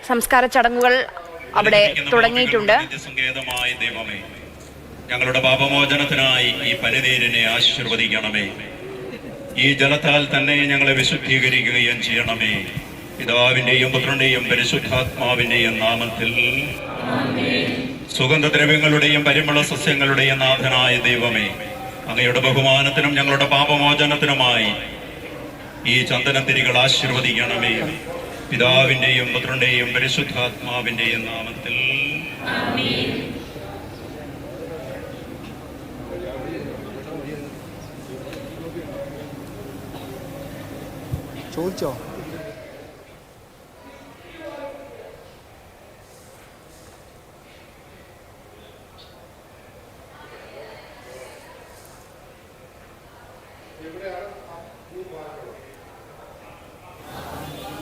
സംസ്കാര ചടങ്ങുകൾ അവിടെ തുടങ്ങിയിട്ടുണ്ട്. ദൈവമേ, ഞങ്ങളുടെ പാപമോചനത്തിനായി ഈ പനിനീരിനെ ആശീർവദിക്കണമേ. ഈ ജലത്താൽ തന്നെ ഞങ്ങളെ വിശുദ്ധീകരിക്കുകയും ചെയ്യണമേ. പിതാവിന്റെയും പുത്രന്റെയും പരിശുദ്ധാത്മാവിന്റെയും നാമത്തിൽ. സുഗന്ധദ്രവ്യങ്ങളുടെയും പരിമള സസ്യങ്ങളുടെയും നാഥനായ ദൈവമേ, അങ്ങയുടെ ബഹുമാനത്തിനും ഞങ്ങളുടെ പാപമോചനത്തിനുമായി ഈ ചന്ദനത്തിരികൾ ആശീർവദിക്കണമേ. പിതാവിന്റെയും പുത്രന്റെയും പരിശുദ്ധാത്മാവിന്റെയും നാമത്തിൽ. ചോദിച്ചോ?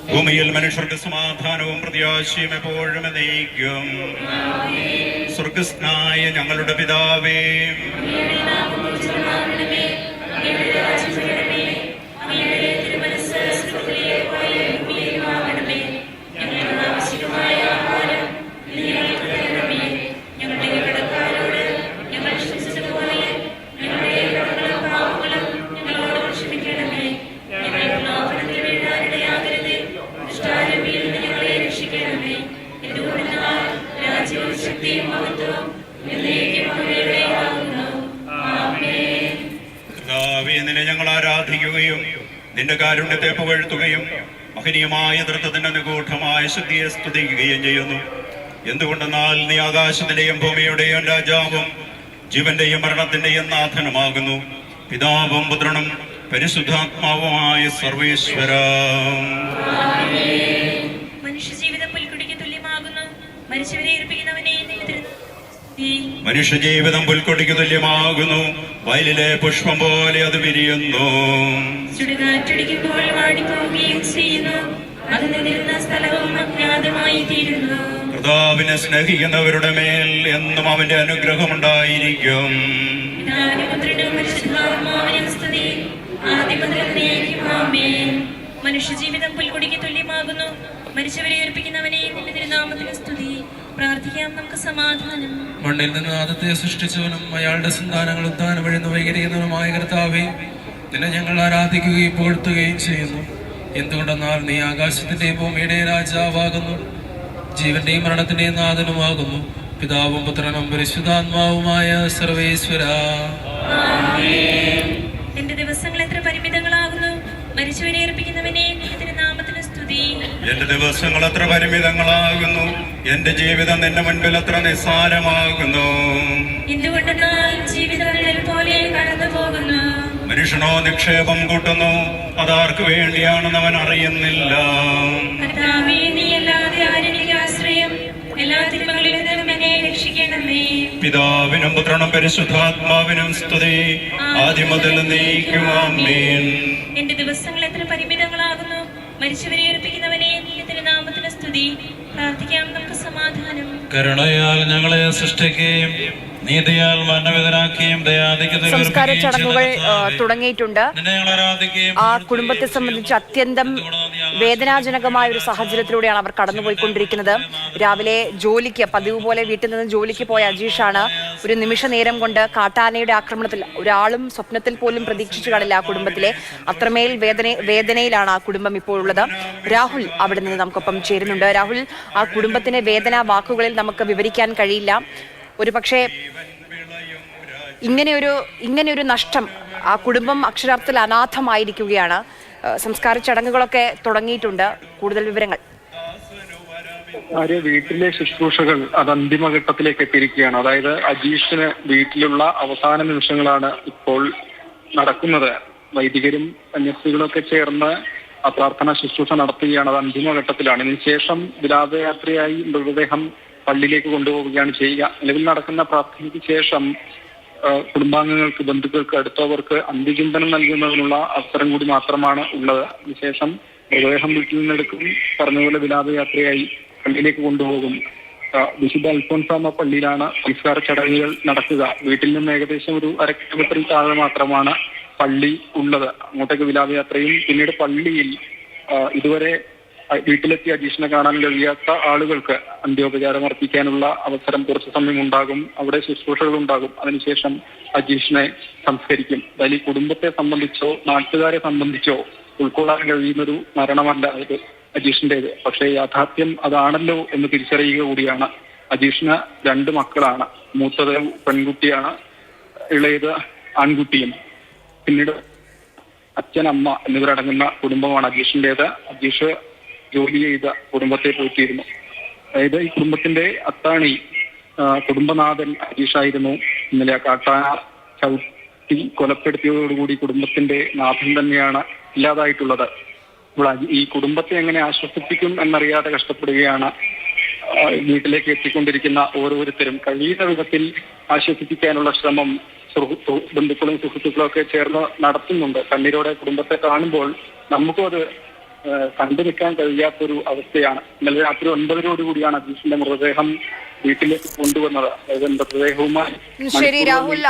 ഭൂമിയിൽ മനുഷ്യർക്ക് സമാധാനവും പ്രത്യാശയും എപ്പോഴും നയിക്കും. സ്വർഗസ്ഥനായ ഞങ്ങളുടെ പിതാവേ, നിന്നെ ഞങ്ങൾ ആരാധിക്കുകയും നിന്റെ കാരുണ്യത്തെ പുകഴ്ത്തുകയും മഹനീയമായ ദൃഢത്തിന്റെ നിഗൂഢമായ ശുദ്ധിയെ സ്തുതിക്കുകയും ചെയ്യുന്നു. എന്തുകൊണ്ടെന്നാൽ നീ ആകാശത്തിന്റെയും ഭൂമിയുടെയും രാജാവും ജീവന്റെയും മരണത്തിന്റെയും നാഥനുമാകുന്നു. പിതാവും പുത്രനും പരിശുദ്ധാത്മാവുമായ സർവേശ്വര. മനുഷ്യജീവിതം പുൽക്കൊടിക്ക് തുല്യമാകുന്നു. മരിച്ചവരെ മനുഷ്യജീവിതം പുൽക്കൊടിക്ക് തുല്യമാകുന്നു. വയലിലെ പുഷ്പം പോലെ അത് വിരിയുന്നു. ചുടുകാറ്റടിക്കുമ്പോൾ വാടിപ്പോവുകയും ചെയ്യുന്നു. അത് നിന്നിരുന്ന സ്ഥലവും അജ്ഞാതമായി തീരുന്നു. കർത്താവിനെ സ്നേഹിക്കുന്നവരുടെ മേൽ എന്നും അവന്റെ അനുഗ്രഹമുണ്ടായിരിക്കും. മനുഷ്യജീവിതം പുൽക്കൊടിക്ക് തുല്യമാകുന്നു. മരിച്ചവരെ ഉയർപ്പിക്കുന്നവനെ നിന്റെ തിരുനാമത്തിന് സ്തുതി. പ്രാർത്ഥിക്കാം നമുക്ക് സമാധാനം. മണ്ണിൽ നിന്ന് ആദത്തെ സൃഷ്ടിച്ചവനും അയാളുടെ സന്താനങ്ങൾ ഉദ്ധാനം വഴി വൈകരിക്കുന്നവനുമായ കർത്താവേ, നിന്നെ ഞങ്ങൾ ആരാധിക്കുകയും പുകഴ്ത്തുകയും ചെയ്യുന്നു. എന്തുകൊണ്ടെന്നാൽ നീ ആകാശത്തിന്റെയും ഭൂമിയുടെയും രാജാവാകുന്നു, ജീവന്റെയും മരണത്തിന്റെയും നാഥനുമാകുന്നു. പിതാവും പുത്രനും പരിശുദ്ധാത്മാവുമായ സർവേശ്വര. എന്റെ ദിവസങ്ങൾ എത്ര പരിമിതങ്ങളാകുന്നു. മരിച്ചവരെ ഏർപ്പിക്കുന്നവനെ നിന്റെ തിരുനാമത്തിന് സ്തുതി. എന്റെ ദിവസങ്ങൾ എത്ര പരിമിതങ്ങളാകുന്നു. എന്റെ ജീവിതം നിന്റെ മുൻപിൽ എത്ര നിസ്സാരമാകുന്നു. എന്തുകൊണ്ടെന്നാൽ ജീവിതം പോലെ കടന്നു പോകുന്നു. മനുഷ്യനോ നിക്ഷേപം കൂട്ടുന്നു, അതാർക്ക് വേണ്ടിയാണെന്ന് അവൻ അറിയുന്നില്ല. കർത്താവേ, നീ അല്ലാതെ ആരെങ്കിലും ആശ്രയം. എല്ലാ തിന്മകളിൽ നിന്നും എന്നെ രക്ഷിക്കണമേ. പിതാവിനും പുത്രനും പരിശുദ്ധാത്മാവിനും സ്തുതി, ആദ്യം മുതൽ എന്നേക്കും ആമേൻ. എന്റെ ദിവസങ്ങൾ എത്ര പരിമിതങ്ങളാകുന്നു. മരിച്ചവരെ ഏൽപ്പിക്കുന്നവനെ നിന്റെ തിരുനാമത്തിന് സ്തുതി. പ്രാർത്ഥിക്കാം നമുക്ക് സമാധാനം. കരുണയാൽ ഞങ്ങളെ സൃഷ്ടിക്കുകയും നീതിയാൽ മരണവിധനാക്കുകയും സംസ്കാര ചടങ്ങുകൾ തുടങ്ങിയിട്ടുണ്ട്. ആ കുടുംബത്തെ സംബന്ധിച്ച് അത്യന്തം വേദനാജനകമായ ഒരു സാഹചര്യത്തിലൂടെയാണ് അവർ കടന്നുപോയിക്കൊണ്ടിരിക്കുന്നത്. രാവിലെ ജോലിക്ക് പതിവ് പോലെ വീട്ടിൽ നിന്ന് ജോലിക്ക് പോയ അജീഷാണ് ഒരു നിമിഷ നേരം കൊണ്ട് കാട്ടാനയുടെ ആക്രമണത്തിൽ ഒരാളും സ്വപ്നത്തിൽ പോലും പ്രതീക്ഷിച്ചു കാണില്ല. ആ കുടുംബത്തിലെ അത്രമേൽ വേദനയിലാണ് ആ കുടുംബം ഇപ്പോൾ ഉള്ളത്. രാഹുൽ അവിടെ നിന്ന് നമുക്കൊപ്പം ചേരുന്നുണ്ട്. രാഹുൽ, ആ കുടുംബത്തിന്റെ വേദന വാക്കുകളിൽ നമുക്ക് വിവരിക്കാൻ കഴിയില്ല. ഒരു പക്ഷേ ഇങ്ങനെയൊരു നഷ്ടം, ആ കുടുംബം അക്ഷരാർത്ഥത്തിൽ അനാഥമായിരിക്കുകയാണ്. സംസ്കാര ചടങ്ങുകളൊക്കെ തുടങ്ങിയിട്ടുണ്ട്. കൂടുതൽ വിവരങ്ങൾ. വീട്ടിലെ ശുശ്രൂഷകൾ അത് അന്തിമഘട്ടത്തിലേക്ക് എത്തിയിരിക്കുകയാണ്. അതായത് അജീഷിന് വീട്ടിലുള്ള അവസാന നിമിഷങ്ങളാണ് ഇപ്പോൾ നടക്കുന്നത്. വൈദികരും സന്യാസികളൊക്കെ ചേർന്ന് ആ പ്രാർത്ഥന ശുശ്രൂഷ നടത്തുകയാണ്. അത് അന്തിമഘട്ടത്തിലാണ്. ഇതിനുശേഷം വിലാപയാത്രയായി മൃതദേഹം പള്ളിയിലേക്ക് കൊണ്ടുപോവുകയാണ് ചെയ്യുക. നിലവിൽ നടക്കുന്ന പ്രാർത്ഥനയ്ക്ക് ശേഷം കുടുംബാംഗങ്ങൾക്ക്, ബന്ധുക്കൾക്ക്, അടുത്തവർക്ക് അന്ത്യചിന്തനം നൽകുന്നതിനുള്ള അവസരം കൂടി മാത്രമാണ് ഉള്ളത്. അതിനുശേഷം മൃതദേഹം വീട്ടിൽ നിന്നെടുക്കും. പറഞ്ഞതുപോലെ വിലാപയാത്രയായി പള്ളിയിലേക്ക് കൊണ്ടുപോകും. വിശുദ്ധ അൽഫോൻസാമ പള്ളിയിലാണ് സംസ്കാര ചടങ്ങുകൾ നടക്കുക. വീട്ടിൽ നിന്ന് ഏകദേശം ഒരു 1/2 കിലോമീറ്ററിൽ താഴെ മാത്രമാണ് പള്ളി ഉള്ളത്. അങ്ങോട്ടേക്ക് വിലാപയാത്രയും പിന്നീട് പള്ളിയിൽ ഇതുവരെ വീട്ടിലെത്തി അജീഷിനെ കാണാൻ കഴിയാത്ത ആളുകൾക്ക് അന്ത്യോപചാരം അർപ്പിക്കാനുള്ള അവസരം കുറച്ച് സമയം ഉണ്ടാകും. അവിടെ ശുശ്രൂഷകൾ ഉണ്ടാകും. അതിനുശേഷം അജീഷിനെ സംസ്കരിക്കും. അതിൽ കുടുംബത്തെ സംബന്ധിച്ചോ നാട്ടുകാരെ സംബന്ധിച്ചോ ഉൾക്കൊള്ളാൻ കഴിയുന്നൊരു മരണമല്ല ഇത് അജീഷിന്റേത്. പക്ഷേ യാഥാർത്ഥ്യം അതാണല്ലോ എന്ന് തിരിച്ചറിയുക കൂടിയാണ്. അജീഷിന് 2 മക്കളാണ്. മൂത്തത് പെൺകുട്ടിയാണ്, ഇളയത് ആൺകുട്ടിയും. പിന്നീട് അച്ഛൻ, അമ്മ എന്നിവരടങ്ങുന്ന കുടുംബമാണ് അജീഷിന്റേത്. അജീഷ് ജോലി ചെയ്ത കുടുംബത്തെ പോറ്റിയിരുന്നു. അതായത് ഈ കുടുംബത്തിന്റെ അത്താണി കുടുംബനാഥൻ അജീഷായിരുന്നു. ഇന്നലെ കാട്ടാന ചവിട്ടി കൊലപ്പെടുത്തിയതോടുകൂടി കുടുംബത്തിന്റെ നാഥൻ തന്നെയാണ് ഇല്ലാതായിട്ടുള്ളത്. ഇപ്പോൾ ഈ കുടുംബത്തെ എങ്ങനെ ആശ്വസിപ്പിക്കും എന്നറിയാതെ കഷ്ടപ്പെടുകയാണ് വീട്ടിലേക്ക് എത്തിക്കൊണ്ടിരിക്കുന്ന ഓരോരുത്തരും. കഴിയുന്ന വിധത്തിൽ ആശ്വസിപ്പിക്കാനുള്ള ശ്രമം ബന്ധുക്കളും സുഹൃത്തുക്കളും ഒക്കെ ചേർന്ന് നടത്തുന്നുണ്ട്. കണ്ണീരോടെ കുടുംബത്തെ കാണുമ്പോൾ നമുക്കും അത് കണ്ടു നിൽക്കാൻ കഴിയാത്തൊരു അവസ്ഥയാണ്. ഇന്നലെ രാത്രി 9:00 അജീഷിന്റെ മൃതദേഹം വീട്ടിലേക്ക് കൊണ്ടുവന്നത്. അതായത് മൃതദേഹവുമായി ശരി രാഹുൽ.